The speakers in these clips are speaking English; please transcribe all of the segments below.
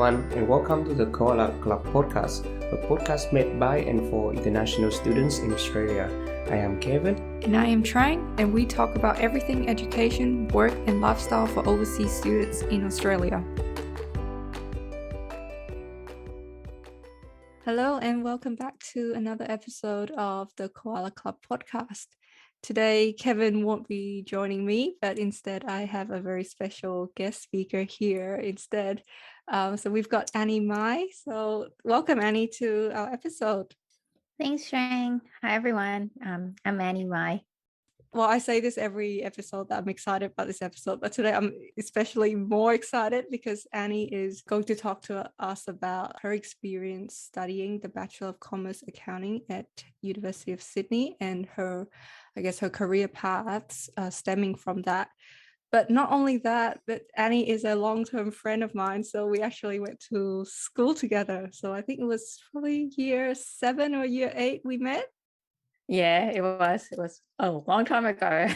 everyone, and welcome to the Koala Club podcast, a podcast made by and for international students in Australia. I am Kevin. And I am Trang, and we talk about everything education, work, and lifestyle for overseas students in Australia. Hello, and welcome back to another episode of the Koala Club podcast. Today, Kevin won't be joining me, but instead I have a very special guest speaker here instead. So we've got Annie Mai. So welcome, Annie, to our episode. Thanks, Trang. Hi, everyone. I'm Annie Mai. Well, I say this every episode that I'm excited about this episode, but today I'm especially more excited because Annie is going to talk to us about her experience studying the Bachelor of Commerce Accounting at University of Sydney and her career paths stemming from that. But not only that, but Annie is a long-term friend of mine. So we actually went to school together. So I think it was probably year 7 or year 8 we met. Yeah, it was a long time ago.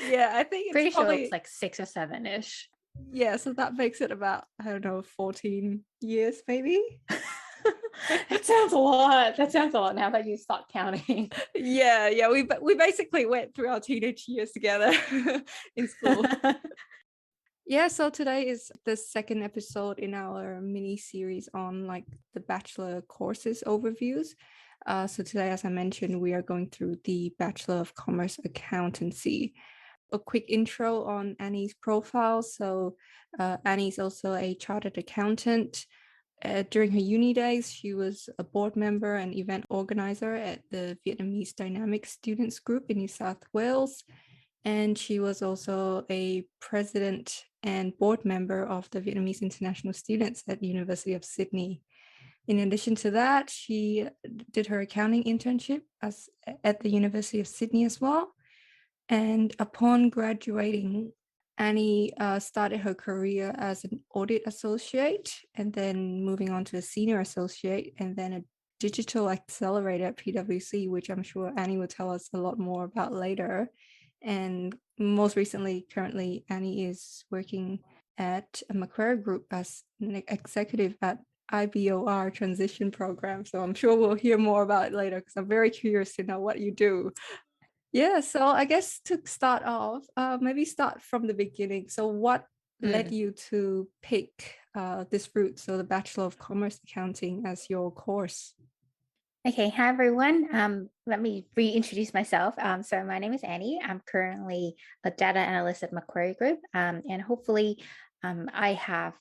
Yeah, I think it's pretty probably, sure it's like 6 or 7-ish. Yeah, so that makes it about, 14 years maybe. That sounds a lot. Now that you start counting. Yeah, we basically went through our teenage years together in school. Yeah, so today is the second episode in our mini series on like the bachelor courses overviews. So today, as I mentioned, we are going through the Bachelor of Commerce Accountancy. A quick intro on Annie's profile. So Annie's also a chartered accountant. During her uni days, she was a board member and event organizer at the Vietnamese Dynamic Students Group in New South Wales. And she was also a president and board member of the Vietnamese International Students at the University of Sydney. In addition to that, she did her accounting internship at the University of Sydney as well. And upon graduating, Annie started her career as an audit associate and then moving on to a senior associate and then a digital accelerator at PwC, which I'm sure Annie will tell us a lot more about later. And most recently, currently, Annie is working at a Macquarie Group as an executive at IBOR transition program. So I'm sure we'll hear more about it later because I'm very curious to know what you do. Yeah, so I guess to start off, maybe start from the beginning. So what led you to pick this route, so the Bachelor of Commerce Accounting as your course? Okay, hi everyone. Let me reintroduce myself. So my name is Annie. I'm currently a data analyst at Macquarie Group, and hopefully I have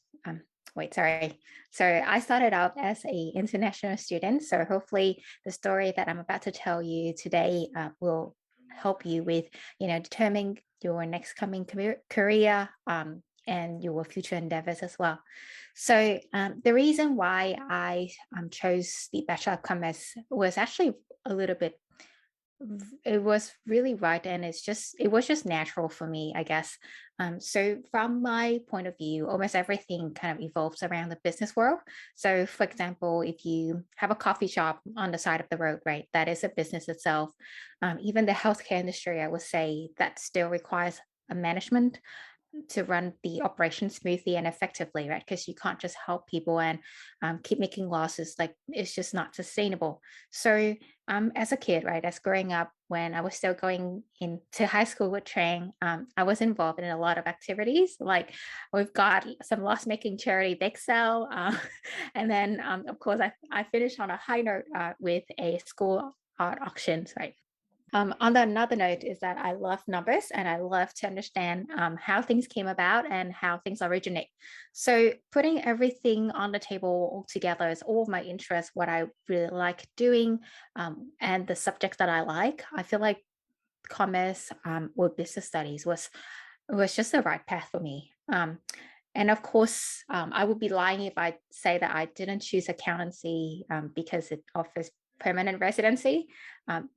So I started out as an international student. So hopefully the story that I'm about to tell you today will help you with, determining your next coming career and your future endeavors as well. So the reason why I chose the Bachelor of Commerce was actually it was really right, and it was just natural for me, I guess. So from my point of view, almost everything kind of evolves around the business world. So for example, if you have a coffee shop on the side of the road, right, that is a business itself. Even the healthcare industry, I would say, that still requires a management to run the operation smoothly and effectively, right? Because you can't just help people and keep making losses. Like, it's just not sustainable. So as a kid, right, as growing up, when I was still going into high school with Trang, I was involved in a lot of activities. Like, we've got some loss-making charity bake sale. And then, of course, I finished on a high note with a school art auctions, right? On another note is that I love numbers and I love to understand how things came about and how things originate. So putting everything on the table all together is all of my interests, what I really like doing, and the subjects that I like. I feel like commerce or business studies was just the right path for me. And of course, I would be lying if I say that I didn't choose accountancy because it offers permanent residency,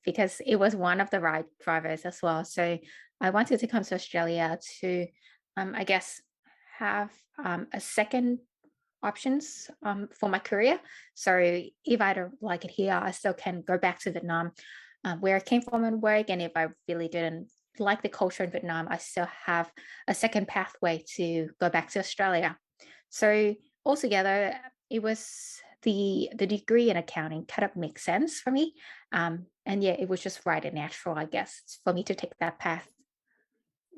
because it was one of the right drivers as well. So I wanted to come to Australia to, I guess, have a second options for my career. So if I don't like it here, I still can go back to Vietnam, where I came from and work. And if I really didn't like the culture in Vietnam, I still have a second pathway to go back to Australia. So altogether, it was the degree in accounting kind of makes sense for me. And yeah, it was just right and natural, I guess, for me to take that path.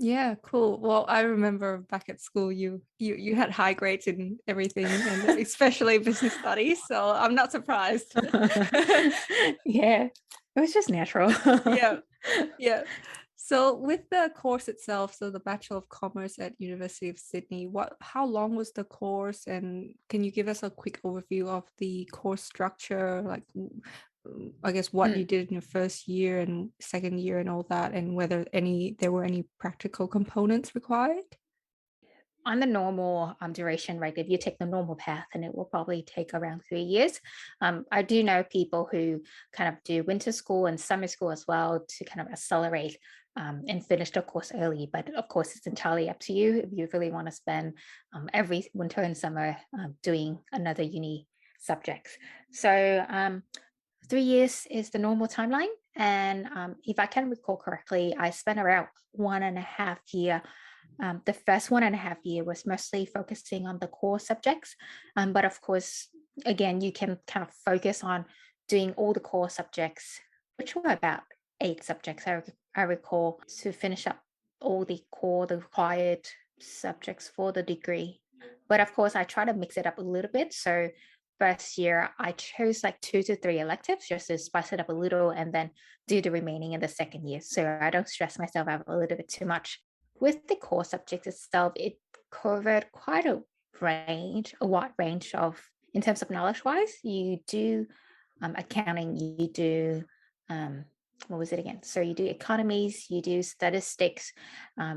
Yeah, cool. Well, I remember back at school, you had high grades in everything, and especially business studies. So I'm not surprised. Yeah, it was just natural. Yeah, yeah. So with the course itself, so the Bachelor of Commerce at University of Sydney, how long was the course, and can you give us a quick overview of the course structure, like I guess what you Mm. did in your first year and second year and all that, and whether there were any practical components required? On the normal duration, right? If you take the normal path, and it will probably take around 3 years. I do know people who kind of do winter school and summer school as well to kind of accelerate and finish the course early. But of course, it's entirely up to you if you really want to spend every winter and summer doing another uni subjects. So 3 years is the normal timeline. And if I can recall correctly, I spent around 1.5 year. The first 1.5 year was mostly focusing on the core subjects. But of course, again, you can kind of focus on doing all the core subjects, which were about 8 subjects, I recall, to finish up all the required subjects for the degree. But of course, I try to mix it up a little bit. So first year, I chose like 2 to 3 electives just to spice it up a little, and then do the remaining in the second year. So I don't stress myself out a little bit too much. With the core subject itself, it covered quite a wide range of, in terms of knowledge wise. You do accounting, you do, what was it again? So you do economies, you do statistics,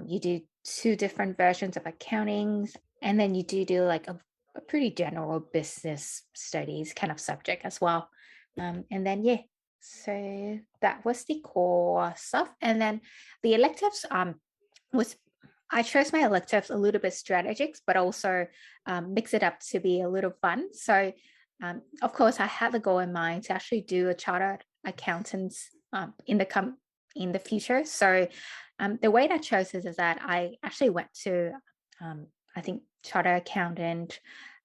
you do 2 different versions of accounting, and then you do like a pretty general business studies kind of subject as well. And then, yeah, so that was the core stuff. And then the electives, was I chose my electives a little bit strategic, but also mix it up to be a little fun. So, of course, I had the goal in mind to actually do a chartered accountants in the future. So, the way that I chose this is that I actually went to, I think, chartered accountant,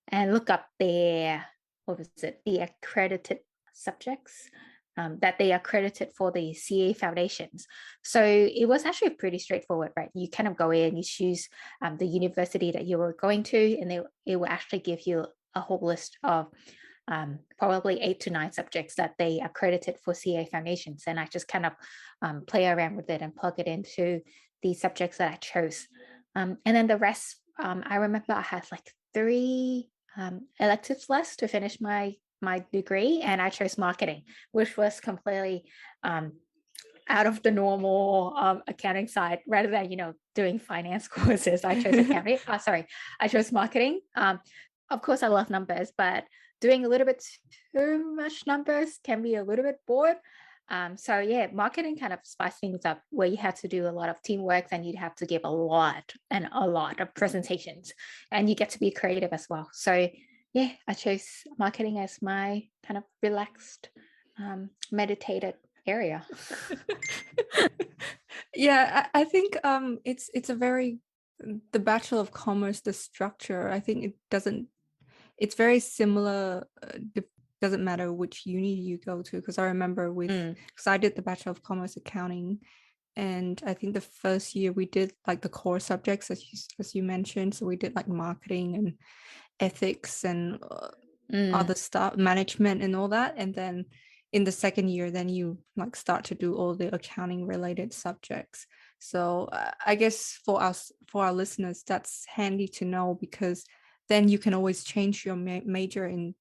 and look up their, what was it, the accredited subjects that they are accredited for the CA foundations. So it was actually pretty straightforward, right? You kind of go in, you choose the university that you were going to, and it will actually give you a whole list of probably 8 to 9 subjects that they accredited for CA foundations. And I just kind of play around with it and plug it into the subjects that I chose. And then the rest, I remember I had like 3 electives left to finish my degree, and I chose marketing, which was completely out of the normal accounting side. Rather than doing finance courses, I chose accounting. I chose marketing. Of course, I love numbers, but doing a little bit too much numbers can be a little bit bored. So yeah, marketing kind of spice things up, where you have to do a lot of teamwork, and you'd have to give a lot of presentations, and you get to be creative as well. So yeah, I chose marketing as my kind of relaxed, meditated area. Yeah, I think it's a very, the Bachelor of Commerce, the structure, I think it's very similar. Doesn't matter which uni you go to, because I remember because I did the Bachelor of Commerce accounting, and I think the first year we did like the core subjects as you mentioned. So we did like marketing and ethics and other stuff, management and all that. And then in the second year, then you like start to do all the accounting related subjects. So I guess for our listeners, that's handy to know, because then you can always change your major in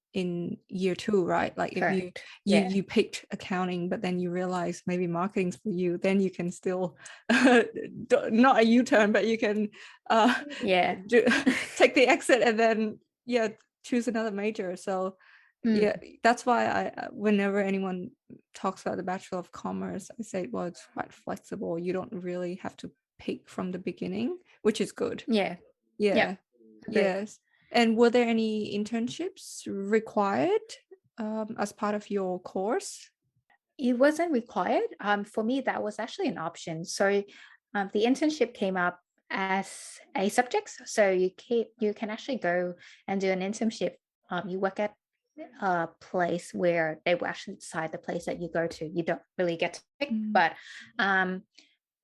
year 2, right? Like if you picked accounting, but then you realize maybe marketing's for you, then you can still not a U-turn, but you can take the exit and then choose another major. So yeah, that's why I whenever anyone talks about the Bachelor of Commerce, I say, well, it's quite flexible. You don't really have to pick from the beginning, which is good. Yeah. Yes. And were there any internships required as part of your course? It wasn't required. For me, that was actually an option. So the internship came up as a subject. So you can actually go and do an internship. You work at a place where they will actually decide the place that you go to. You don't really get to pick, but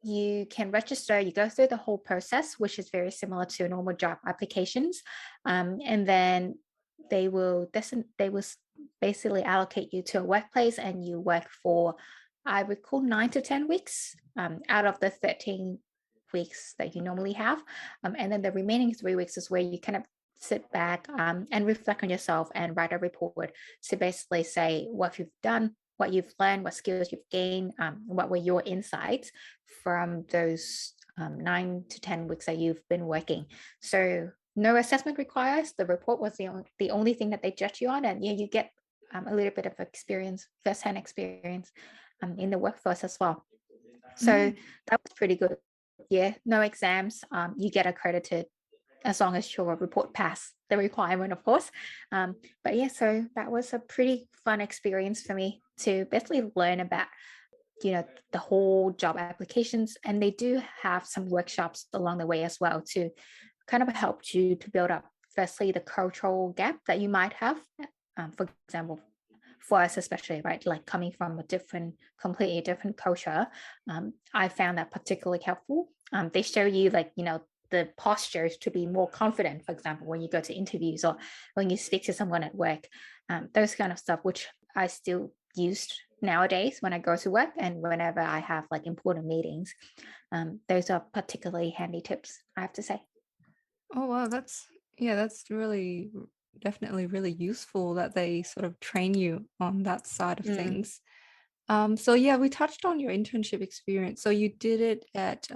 you can register. You go through the whole process, which is very similar to normal job applications, and then they will basically allocate you to a workplace, and you work for, I would call, 9 to 10 weeks out of the 13 weeks that you normally have, and then the remaining 3 weeks is where you kind of sit back and reflect on yourself and write a report to basically say what you've done, what you've learned, what skills you've gained, what were your insights from those 9 to 10 weeks that you've been working. So no assessment requires. The report was the only thing that they judge you on, and you get a little bit of experience, firsthand experience in the workforce as well. So that was pretty good. Yeah, no exams. You get accredited as long as your report passed the requirement, of course. But yeah, so that was a pretty fun experience for me to basically learn about, the whole job applications. And they do have some workshops along the way as well to kind of help you to build up, firstly, the cultural gap that you might have. For example, for us especially, right, like coming from a completely different culture, I found that particularly helpful. They show you the postures to be more confident, for example, when you go to interviews or when you speak to someone at work, those kind of stuff, which I still used nowadays when I go to work and whenever I have important meetings. Those are particularly handy tips, I have to say. Oh wow, that's really definitely really useful that they sort of train you on that side of things. So yeah, we touched on your internship experience. So you did it at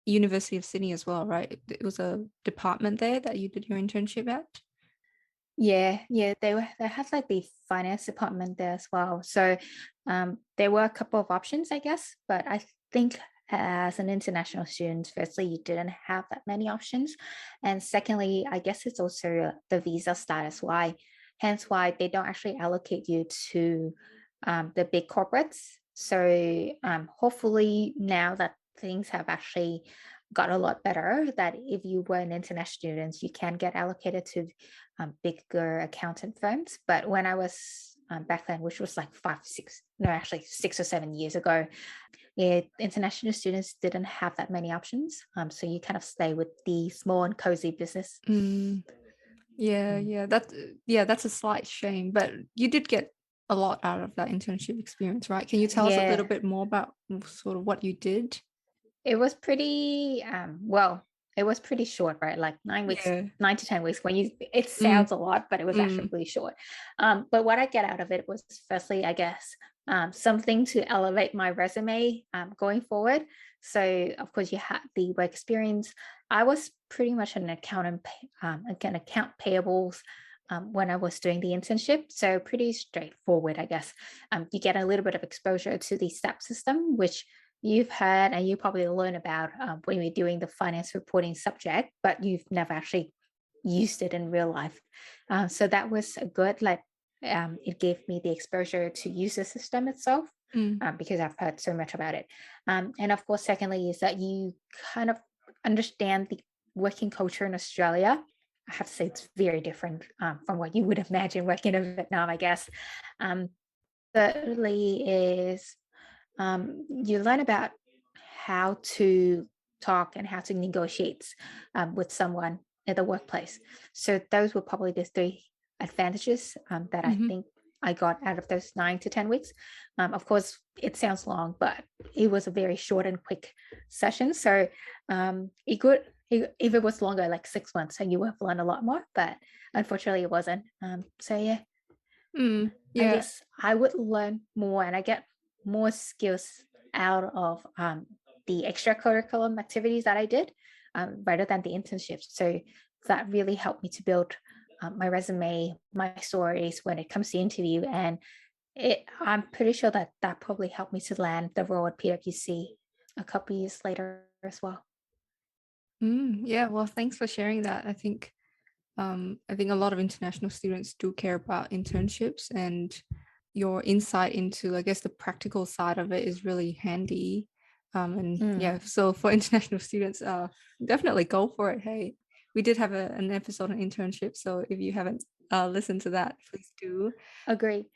University of Sydney as well, right? It was a department there that you did your internship at? Yeah, they have the finance department there as well. So there were a couple of options, I guess, but I think as an international student, firstly, you didn't have that many options, and secondly, I guess it's also the visa status hence why they don't actually allocate you to the big corporates. So hopefully now that things have actually got a lot better, that if you were an international student, you can get allocated to bigger accountant firms. But when I was back then, which was like 6 or 7 years ago, international students didn't have that many options. So you kind of stay with the small and cozy business. Yeah, that's a slight shame, but you did get a lot out of that internship experience, right? Can you tell us a little bit more about sort of what you did? It was pretty it was pretty short, right? Like 9 weeks, 9 to 10 weeks. It sounds a lot, but it was actually really short. But what I get out of it was, firstly, I guess, something to elevate my resume going forward. So of course you had the work experience. I was pretty much an accountant, again, account payables when I was doing the internship. So pretty straightforward, I guess. You get a little bit of exposure to the SAP system, which you've heard and you probably learn about when you're doing the finance reporting subject, but you've never actually used it in real life. So that was a good, it gave me the exposure to use the system itself because I've heard so much about it. And of course, secondly, is that you kind of understand the working culture in Australia. I have to say it's very different from what you would imagine working in Vietnam, I guess. Thirdly is you learn about how to talk and how to negotiate with someone at the workplace. So those were probably the three advantages that I think I got out of those 9 to 10 weeks. Of course, it sounds long, but it was a very short and quick session. So if it was longer, like 6 months, and you would have learned a lot more, but unfortunately it wasn't. So yeah. I guess I would learn more and I get more skills out of the extracurricular activities that I did rather than the internships. So that really helped me to build my resume, my stories when it comes to interview. And I'm pretty sure that probably helped me to land the role at PwC a couple years later as well. Yeah, well, thanks for sharing that. I think a lot of international students do care about internships, and your insight into, I guess, the practical side of it is really handy. And yeah, so for international students, definitely go for it. Hey, we did have an episode on internship, so if you haven't listened to that, please do. Agree.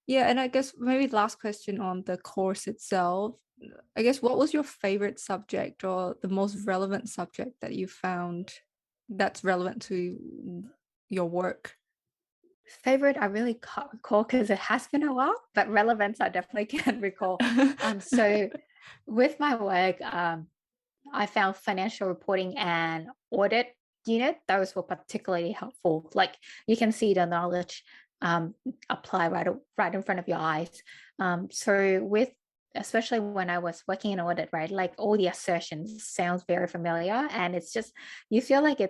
Yeah, and I guess maybe last question on the course itself. I guess what was your favorite subject or the most relevant subject that you found that's relevant to your work? Favorite, I really can't recall because it has been a while, but relevance, I definitely can recall. So with my work, I found financial reporting and audit unit. Those were particularly helpful. Like you can see the knowledge apply right in front of your eyes. So with especially when I was working in audit, right? Like all the assertions sounds very familiar, and it's just you feel like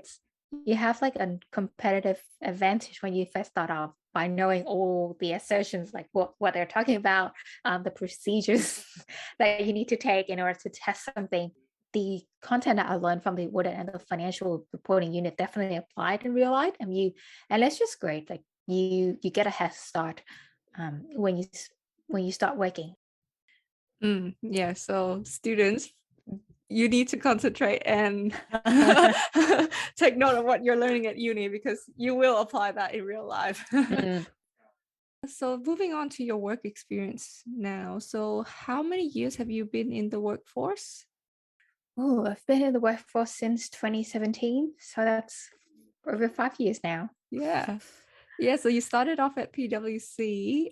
you have like a competitive advantage when you first start off by knowing all the assertions, like what they're talking about, the procedures that you need to take in order to test something. The content that I learned from the audit and the financial reporting unit definitely applied in real life, and it's just great. Like you get a head start when you start working. Yeah, so students, you need to concentrate and take note of what you're learning at uni because you will apply that in real life. So moving on to your work experience now. So how many years have you been in the workforce? Oh, I've been in the workforce since 2017, so that's over 5 years now. Yeah. Yeah, so you started off at PwC.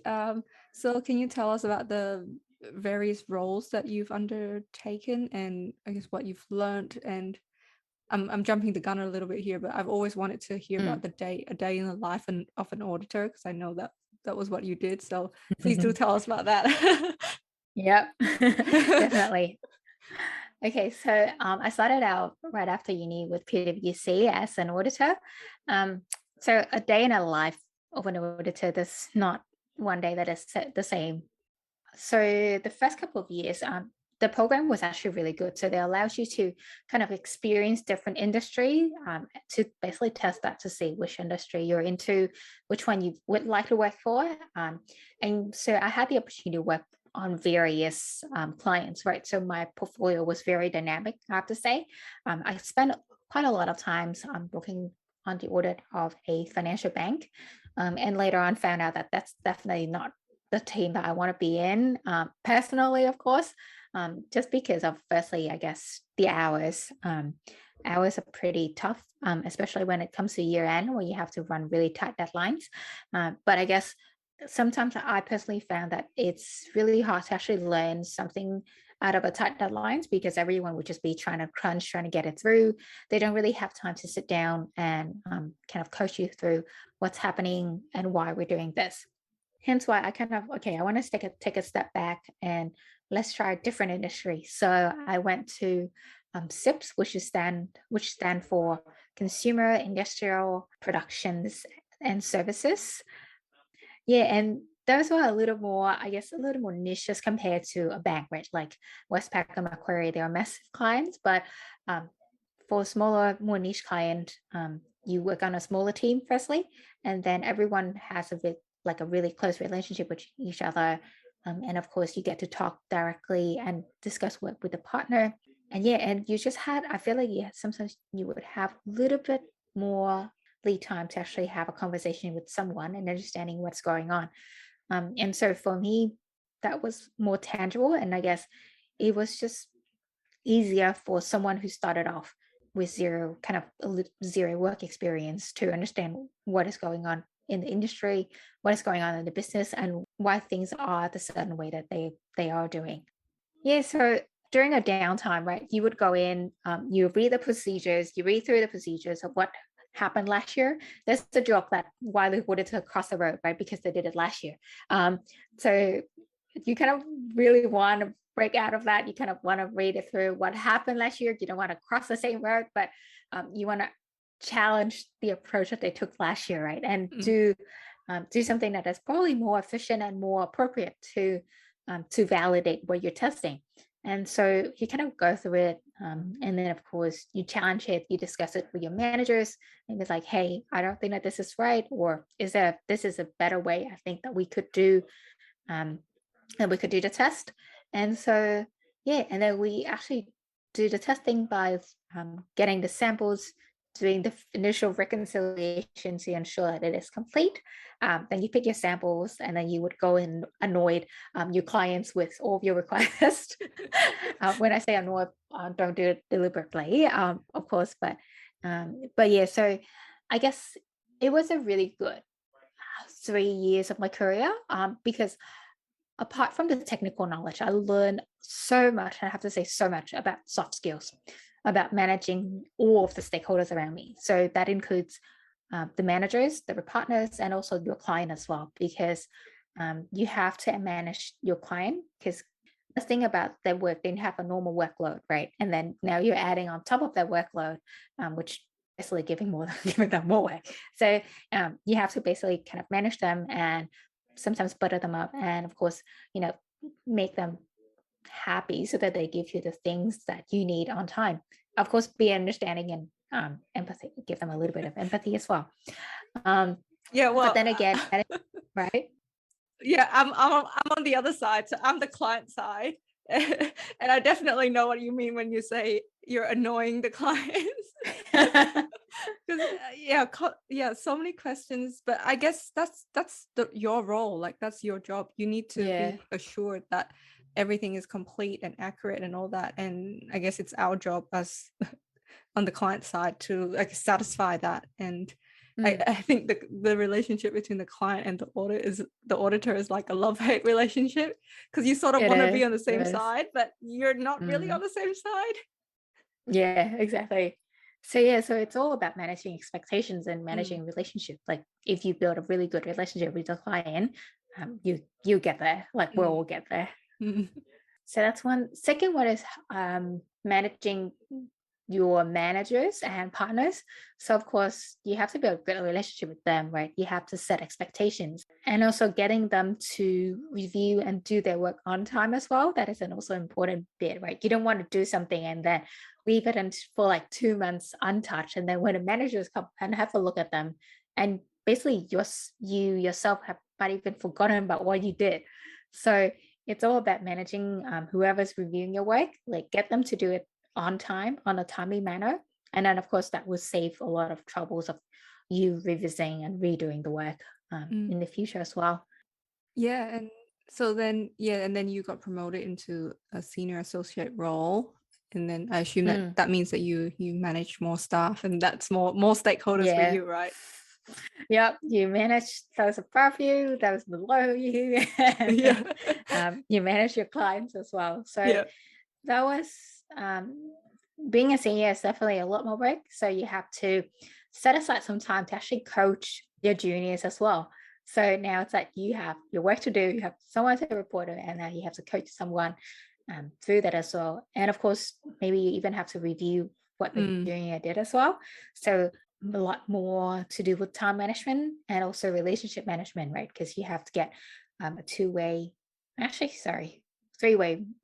So can you tell us about the various roles that you've undertaken and I guess what you've learned? And I'm jumping the gun a little bit here, but I've always wanted to hear about a day in the life of an auditor because I know that was what you did. So please do tell us about that. Yep, definitely. Okay, so I started out right after uni with PwC as an auditor. So a day in a life of an auditor, there's not one day that is the same. So the first couple of years, the program was actually really good. So they allows you to kind of experience different industry to basically test that to see which industry you're into, which one you would like to work for. And so I had the opportunity to work on various clients, right? So my portfolio was very dynamic, I have to say. I spent quite a lot of times working on the audit of a financial bank. And later on found out that that's definitely not the team that I want to be in personally, of course, just because of firstly, I guess the hours. Hours are pretty tough, especially when it comes to year end where you have to run really tight deadlines. But I guess sometimes I personally found that it's really hard to actually learn something out of a tight deadlines because everyone would just be trying to crunch, trying to get it through. They don't really have time to sit down and kind of coach you through what's happening and why we're doing this. Hence why I kind of, okay, I want to take a step back and let's try a different industry. So I went to SIPs, which stand for Consumer Industrial Productions and Services. Yeah, and those were a little more, I guess, a little more niche as compared to a bank, right? Like Westpac and Macquarie, they are massive clients, but for a smaller, more niche client, you work on a smaller team firstly, and then everyone has like a really close relationship with each other. And of course, you get to talk directly and discuss work with the partner. And yeah, and you just had, I feel like sometimes you would have a little bit more lead time to actually have a conversation with someone and understanding what's going on. And so for me, that was more tangible. And I guess it was just easier for someone who started off with zero work experience to understand what is going on in the industry, what is going on in the business, and why things are the certain way that they are doing. Yeah, so during a downtime, right, you would go in, you read the procedures, you read through the procedures of what happened last year. There's a joke that why they wanted to cross the road, right, because they did it last year. So you kind of really want to break out of that. You kind of want to read it through what happened last year. You don't want to cross the same road, but you want to challenge the approach that they took last year, right? And do something that is probably more efficient and more appropriate to validate what you're testing. And so you kind of go through it. And then, of course, you challenge it, you discuss it with your managers, and it's like, hey, I don't think that this is right. Or this is a better way I think that we could do the test. And so, and then we actually do the testing by getting the samples, doing the initial reconciliation to ensure that it is complete. Then you pick your samples, and then you would go and annoy your clients with all of your requests. When I say annoy, don't do it deliberately, of course, but yeah. So I guess it was a really good 3 years of my career, because apart from the technical knowledge, I learned so much, I have to say so much, about soft skills, about managing all of the stakeholders around me. So that includes the managers, the partners, and also your client as well, because you have to manage your client, because the thing about their work, they have a normal workload, right? And then now you're adding on top of that workload, which basically giving them more work. So you have to basically kind of manage them and sometimes butter them up, and of course, make them happy so that they give you the things that you need on time. Of course, be understanding and empathy, give them a little bit of empathy as well. Yeah, well, but then again, right? Yeah, I'm on the other side, so I'm the client side. And I definitely know what you mean when you say you're annoying the clients. Because so many questions, but I guess that's your role, like that's your job. You need to be assured that everything is complete and accurate and all that, and I guess it's our job as on the client side to like satisfy that. And I think the relationship between the client and the auditor is like a love-hate relationship, because you sort of want to be on the same side, but you're not really on the same side. Yeah, exactly. So so it's all about managing expectations and managing relationship. Like if you build a really good relationship with the client, you get there. Like we'll all get there. So that's one. Second one is managing your managers and partners. So of course you have to build a good relationship with them, right? You have to set expectations, and also getting them to review and do their work on time as well. That is an also important bit, right? You don't want to do something and then leave it for like 2 months untouched, and then when the managers come and have a look at them, and basically you yourself have not even forgotten about what you did. So it's all about managing whoever's reviewing your work, like get them to do it on time, on a timely manner. And then of course that will save a lot of troubles of you revisiting and redoing the work in the future as well. Yeah. And so then you got promoted into a senior associate role, and then I assume that means that you manage more staff, and that's more stakeholders for you, right? Yep, you manage those above you, those below you. You manage your clients as well. So that was being a senior is definitely a lot more work. So you have to set aside some time to actually coach your juniors as well. So now it's like you have your work to do, you have someone to report to, and now you have to coach someone through that as well. And of course, maybe you even have to review what the junior did as well. So a lot more to do with time management and also relationship management, right? Because you have to get a three-way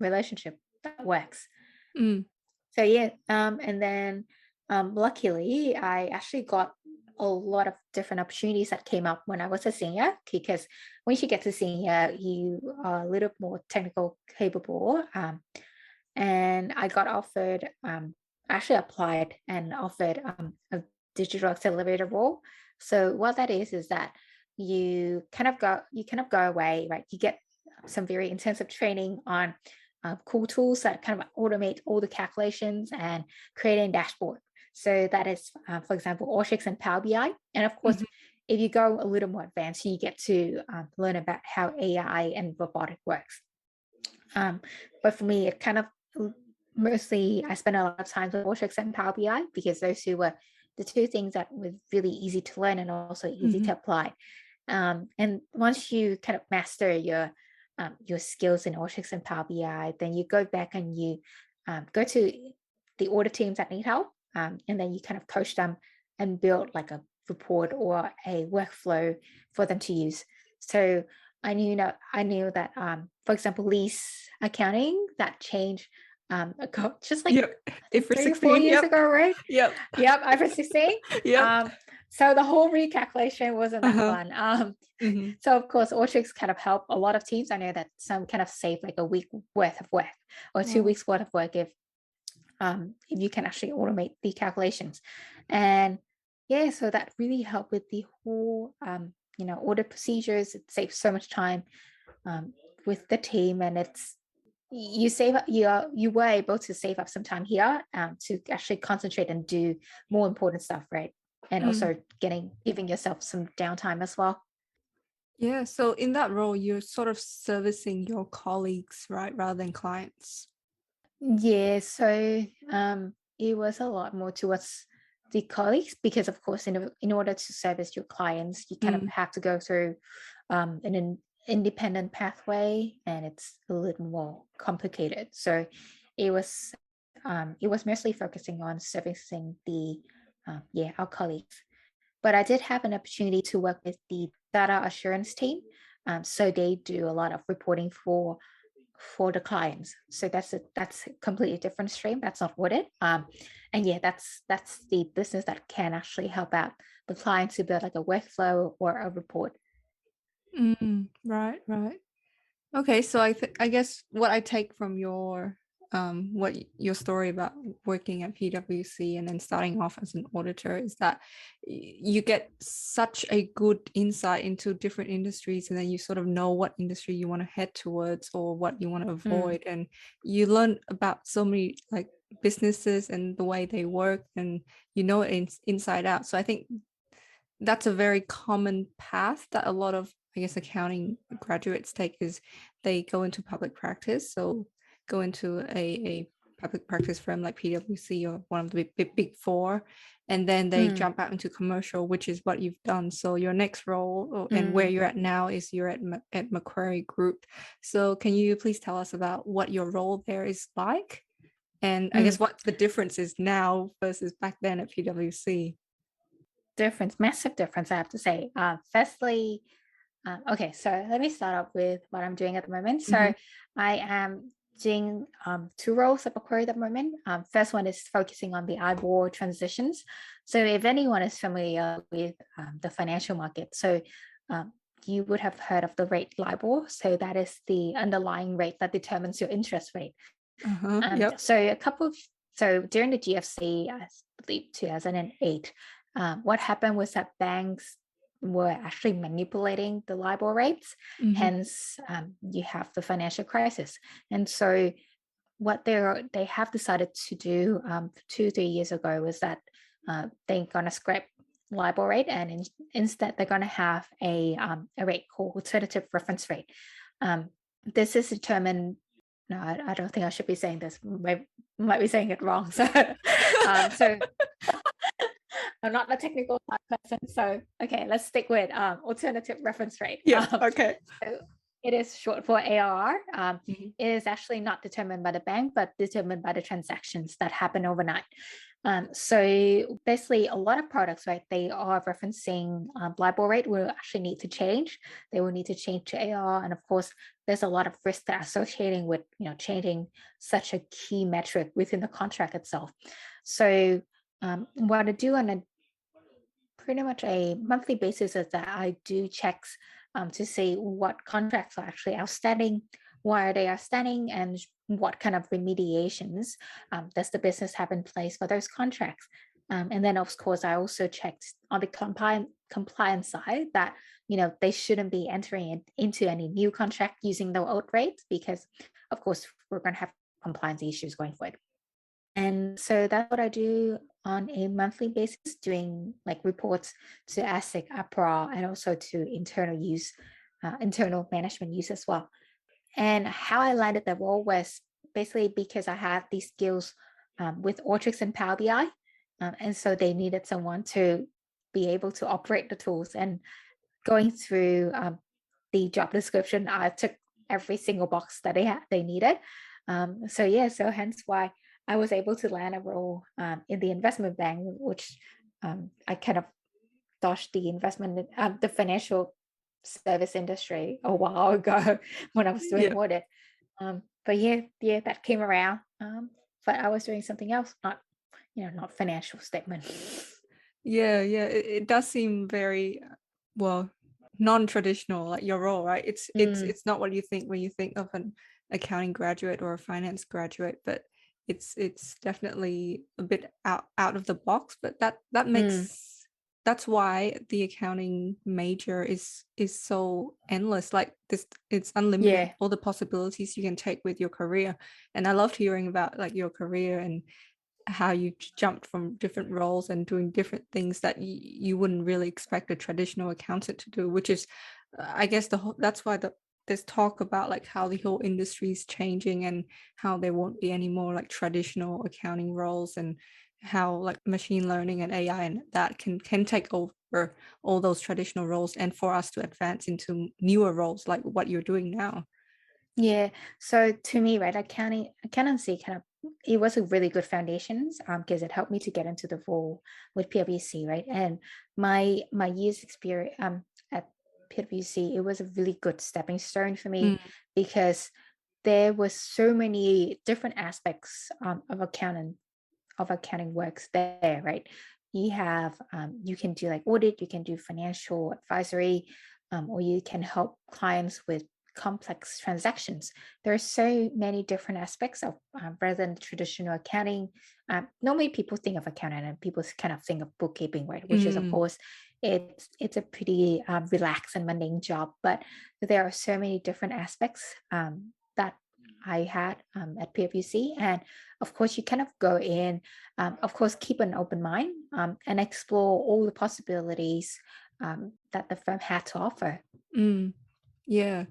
relationship that works. So and then luckily I actually got a lot of different opportunities that came up when I was a senior, because once you get to senior, you are a little more technical capable. And I got offered, actually applied and offered a digital accelerator role. So what that is that you kind of go away, right? You get some very intensive training on cool tools that kind of automate all the calculations and creating a dashboard. So that is, for example, Alteryx and Power BI. And of course, if you go a little more advanced, you get to learn about how AI and robotic works. But for me, it kind of mostly, I spent a lot of time with Alteryx and Power BI, because those two were the two things that were really easy to learn and also easy to apply. And once you kind of master your skills in Alteryx and Power BI, then you go back and you go to the audit teams that need help, and then you kind of coach them and build like a report or a workflow for them to use. So I knew that, for example, lease accounting, that changed just like IFRS 3 or 4 years ago, right? Yep, IFRS 16. So the whole recalculation wasn't that Uh-huh. fun. Mhm. So of course, Alteryx kind of help a lot of teams. I know that some kind of save like a week worth of work or two Wow. weeks worth of work if you can actually automate the calculations. And yeah, so that really helped with the whole audit procedures. It saves so much time um, with the team, and it's you were able to save up some time here to actually concentrate and do more important stuff, right? And Mm. also giving yourself some downtime as well. Yeah, so in that role, you're sort of servicing your colleagues, right, rather than clients. Yeah, so it was a lot more towards the colleagues because, of course, in order to service your clients, you kind of Mm. have to go through independent pathway, and it's a little more complicated. So it was mostly focusing on servicing our colleagues. But I did have an opportunity to work with the data assurance team. So they do a lot of reporting for the clients. So that's a completely different stream. That's not audit. And yeah, that's the business that can actually help out the clients to build like a workflow or a report. Right, right. Okay, so I guess what I take from your story about working at PwC and then starting off as an auditor is that you get such a good insight into different industries, and then you sort of know what industry you want to head towards or what you want to avoid, and you learn about so many like businesses and the way they work, and you know it inside out. So I think that's a very common path that a lot of, I guess, accounting graduates take, is they go into public practice. So go into a public practice firm like PwC or one of the big four, and then they jump out into commercial, which is what you've done. So your next role and where you're at now is you're at Macquarie Group. So can you please tell us about what your role there is like? And I guess what the difference is now versus back then at PwC. Massive difference, I have to say. Firstly, okay, so let me start off with what I'm doing at the moment. So I am doing two roles at Macquarie at the moment. First one is focusing on the IBOR transitions. So if anyone is familiar with the financial market, so you would have heard of the rate LIBOR. So that is the underlying rate that determines your interest rate. Yep. So during the GFC, I believe 2008, what happened was that banks were actually manipulating the LIBOR rates. Hence, you have the financial crisis. And so what they have decided to do 2-3 years ago was that they're going to scrap LIBOR rate, and instead they're going to have a rate called alternative reference rate. This is determined. No, I don't think I should be saying this. Might be saying it wrong. So, so I'm not a technical person. So, okay, let's stick with alternative reference rate. Yeah. Okay. So it is short for ARR. It is actually not determined by the bank, but determined by the transactions that happen overnight. So basically, a lot of products, right, they are referencing LIBOR rate will actually need to change. They will need to change to ARR, and of course, there's a lot of risk that associating with changing such a key metric within the contract itself. So what I do on a pretty much a monthly basis is that I do checks to see what contracts are actually outstanding, why are they outstanding, and what kind of remediations does the business have in place for those contracts. And then, of course, I also checked on the compliance side that they shouldn't be entering into any new contract using the old rates because, of course, we're going to have compliance issues going forward. And so that's what I do on a monthly basis, doing like reports to ASIC, APRA, and also to internal management use as well. And how I landed that role was basically because I had these skills with Alteryx and Power BI. And so they needed someone to be able to operate the tools. And going through the job description, I took every single box that they needed. So hence why I was able to land a role in the investment bank, which I kind of dodged the financial service industry a while ago when I was doing audit. But that came around. But I was doing something else, not financial statement. Yeah, it does seem very well non-traditional, like your role, right? It's not what you think when you think of an accounting graduate or a finance graduate, but it's definitely a bit out of the box. But that makes that's why the accounting major is so endless. Like this, it's unlimited, Yeah. all the possibilities you can take with your career. And I loved hearing about like your career and how you jumped from different roles and doing different things that you wouldn't really expect a traditional accountant to do, which is I guess that's why there's talk about like how the whole industry is changing and how there won't be any more like traditional accounting roles, and how like machine learning and AI and that can take over all those traditional roles, and for us to advance into newer roles like what you're doing now. Yeah. So to me, right, accountancy kind of, it was a really good foundations because it helped me to get into the role with PwC, right? And my years experience at PwC, it was a really good stepping stone for me Mm, because there was so many different aspects of accounting works there, right? You have you can do like audit, you can do financial advisory, or you can help clients with complex transactions. There are so many different aspects of rather than traditional accounting. Normally, people think of accounting and people kind of think of bookkeeping, right? Which is, of mm, course, it's a pretty relaxed and mundane job, but there are so many different aspects that I had at PwC, and of course, you kind of go in, of course, keep an open mind and explore all the possibilities that the firm had to offer. mm. Yeah.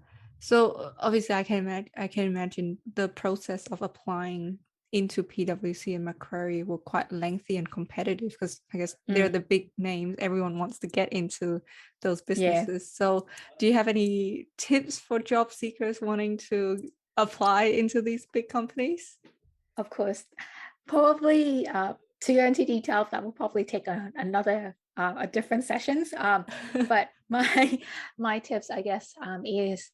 So obviously I can imagine the process of applying into PwC and Macquarie were quite lengthy and competitive, because I guess they're Mm, the big names. Everyone wants to get into those yeah, businesses. So do you have any tips for job seekers wanting to apply into these big companies? of course. Probably to go into details, that will probably take another a different sessions. But my my tips, I guess, is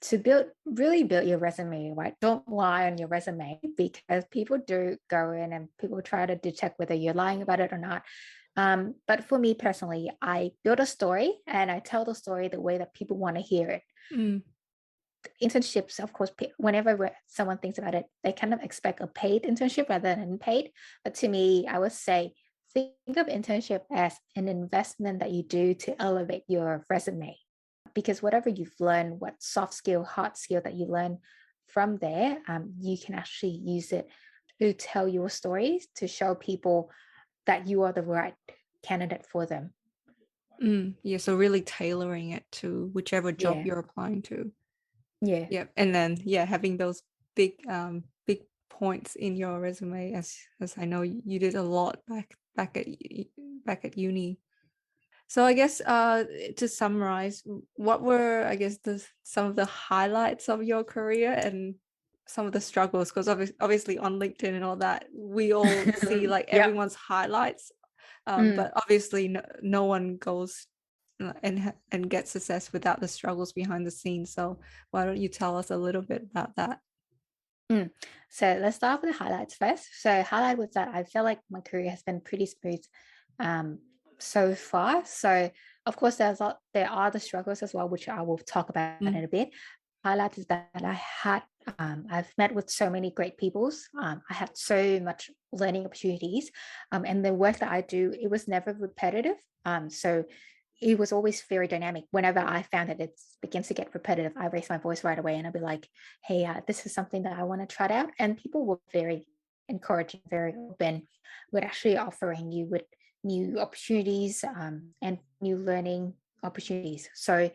to build your resume, right? Don't lie on your resume because people do go in and people try to detect whether you're lying about it or not. But for me personally, I build a story and I tell the story the way that people want to hear it. Mm, Internships, of course, whenever someone thinks about it, they kind of expect a paid internship rather than unpaid. But to me, I would say think of internship as an investment that you do to elevate your resume, because whatever you've learned, what soft skill, hard skill that you learn from there, you can actually use it to tell your stories to show people that you are the right candidate for them. yeah, so really tailoring it to whichever job Yeah, you're applying to. yeah, Yeah, and then yeah, having those big points in your resume, as I know you did a lot back at uni. So I guess to summarize, what were, I guess, some of the highlights of your career and some of the struggles? Because obviously on LinkedIn and all that, we all see like yep. everyone's highlights, Mm. but obviously no one goes and gets success without the struggles behind the scenes. So why don't you tell us a little bit about that? Mm. So let's start with the highlights first. So highlight was that I feel like my career has been pretty smooth um, so far. So of course there are the struggles as well, which I will talk about in Mm, a bit. Highlight is that I've met with so many great peoples. I had so much learning opportunities, and the work that I do, it was never repetitive. So it was always very dynamic. Whenever I found that it begins to get repetitive, I raise my voice right away and I'd be like, hey, this is something that I want to try out. And people were very encouraging, very open, with actually offering you with new opportunities and new learning opportunities. So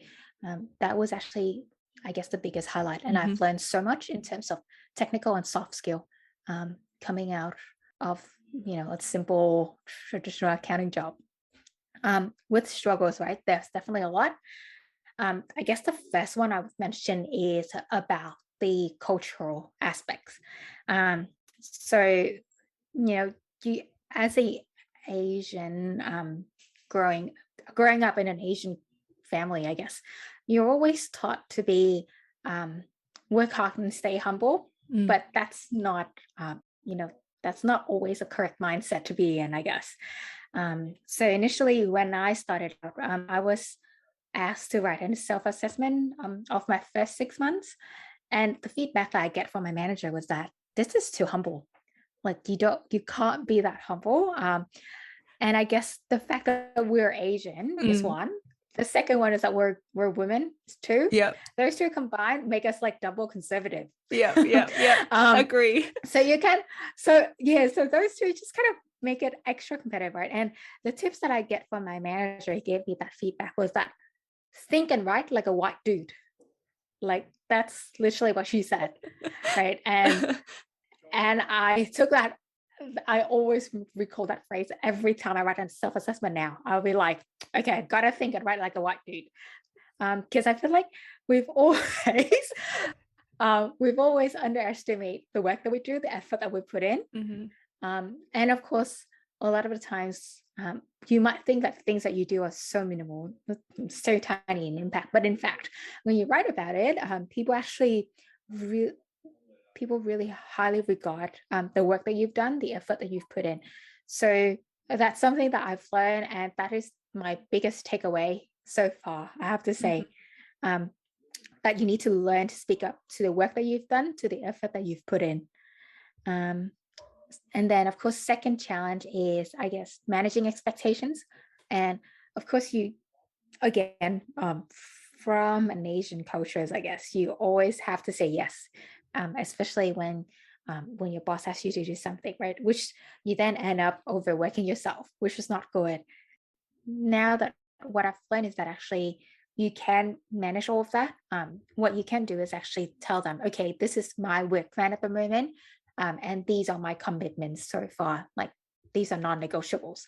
that was actually, I guess, the biggest highlight. And mm-hmm. I've learned so much in terms of technical and soft skill coming out of, a simple traditional accounting job. With struggles, right? There's definitely a lot. I guess the first one I would mention is about the cultural aspects. So, you as a Asian, growing up in an Asian family, I guess, you're always taught to be work hard and stay humble, Mm, but that's not, that's not always a correct mindset to be in, I guess. So initially, when I started out, I was asked to write a self-assessment of my first 6 months. And the feedback that I get from my manager was that this is too humble. Like you can't be that humble. And I guess the fact that we're Asian is one. The second one is that we're women is two. Yep. Those two combined make us like double conservative. Yeah. Agree. So so those two just kind of make it extra competitive, right? And the tips that I get from my manager, he gave me that feedback, was that think and write like a white dude. Like that's literally what she said, right? And I took that. I always recall that phrase every time I write a self-assessment now. I'll be like, okay, gotta think and write like a white dude. Because I feel like we've always underestimated the work that we do, the effort that we put in. And of course, a lot of the times you might think that things that you do are so minimal, so tiny in impact. But in fact, when you write about it, people really highly regard the work that you've done, the effort that you've put in. So that's something that I've learned, and that is my biggest takeaway so far. I have to say that you need to learn to speak up to the work that you've done, to the effort that you've put in. And then, of course, second challenge is, I guess, managing expectations. And of course, from an Asian cultures, I guess, you always have to say yes, especially when your boss asks you to do something, right? Which you then end up overworking yourself, which is not good. Now that what I've learned is that actually you can manage all of that. What you can do is actually tell them, okay, this is my work plan at the moment. And these are my commitments so far. Like these are non-negotiables.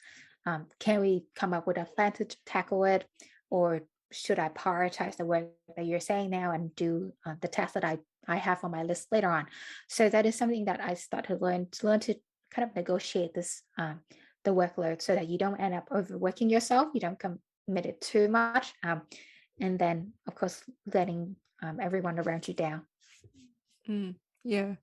Can we come up with a plan to tackle it? Or should I prioritize the work that you're saying now and do the tasks that I have on my list later on? So that is something that I start to learn to kind of negotiate this, the workload, so that you don't end up overworking yourself, you don't commit it too much. And then, of course, letting everyone around you down. Yeah.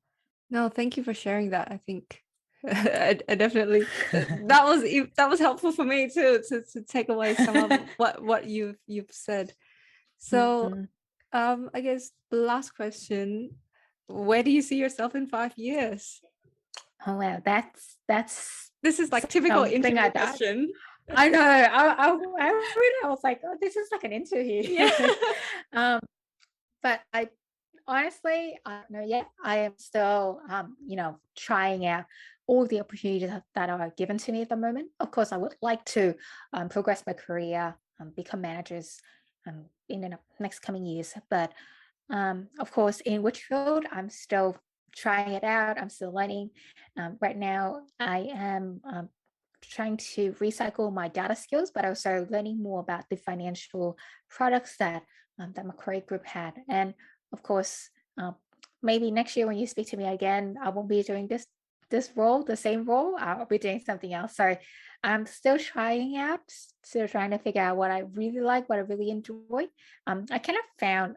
No, thank you for sharing that. I think I definitely that was helpful for me too, to take away some of what you've said. So I guess the last question, where do you see yourself in 5 years? Oh wow, that's This is like typical something interview question. I know. I was like, oh, this is like an interview. Yeah. But I honestly, I don't know yet. I am still, trying out all the opportunities that are given to me at the moment. Of course, I would like to progress my career, become managers in the next coming years. But of course, in which field, I'm still trying it out. I'm still learning. Right now, I am trying to recycle my data skills, but also learning more about the financial products that Macquarie Group had. And of course, maybe next year when you speak to me again, I won't be doing this role, the same role. I'll be doing something else. So I'm still trying out, still trying to figure out what I really like, what I really enjoy. I kind of found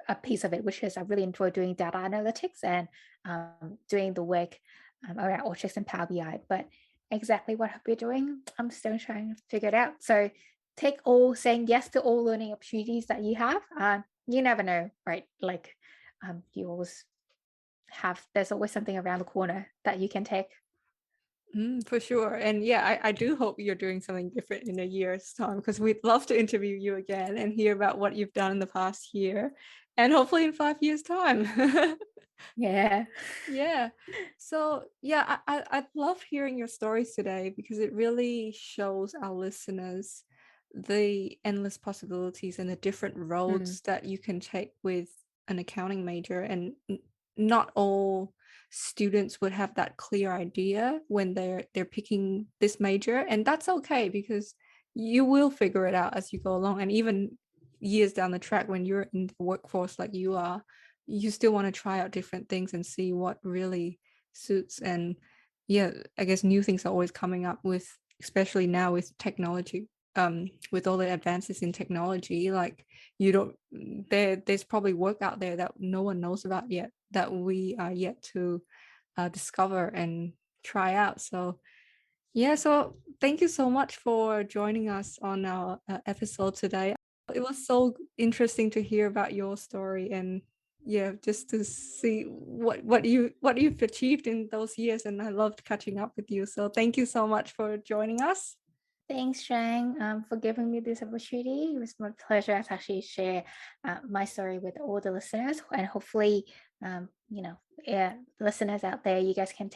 a piece of it, which is I really enjoy doing data analytics and doing the work around Alteryx and Power BI. But exactly what I'll be doing, I'm still trying to figure it out. So saying yes to all learning opportunities that you have. You never know, right? Like you always there's always something around the corner that you can take. For sure. And yeah, I do hope you're doing something different in a year's time, because we'd love to interview you again and hear about what you've done in the past year, and hopefully in 5 years' time. Yeah. So yeah, I'd love hearing your stories today, because it really shows our listeners the endless possibilities and the different roads that you can take with an accounting major. And not all students would have that clear idea when they're picking this major, and that's okay, because you will figure it out as you go along. And even years down the track, when you're in the workforce like you are, you still want to try out different things and see what really suits. And yeah, I guess new things are always coming up, with especially now with technology, with all the advances in technology. Like there's probably work out there that no one knows about yet, that we are yet to discover and try out. So yeah, so thank you so much for joining us on our episode today. It was so interesting to hear about your story, and yeah, just to see what you've achieved in those years. And I loved catching up with you. So thank you so much for joining us. Thanks, Trang, for giving me this opportunity. It was my pleasure to actually share my story with all the listeners, and hopefully, listeners out there, you guys can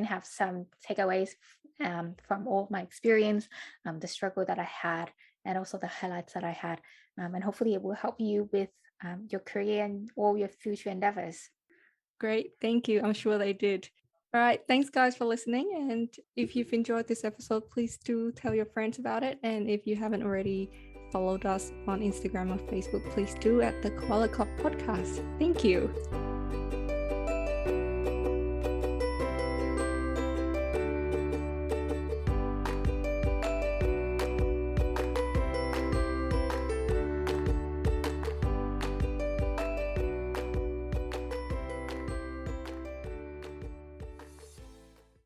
have some takeaways from all my experience, the struggle that I had, and also the highlights that I had, and hopefully it will help you with your career and all your future endeavors. Great, thank you. I'm sure they did. All right, thanks guys for listening. And if you've enjoyed this episode, please do tell your friends about it. And if you haven't already followed us on Instagram or Facebook, please do at the Koala Cup Podcast. Thank you.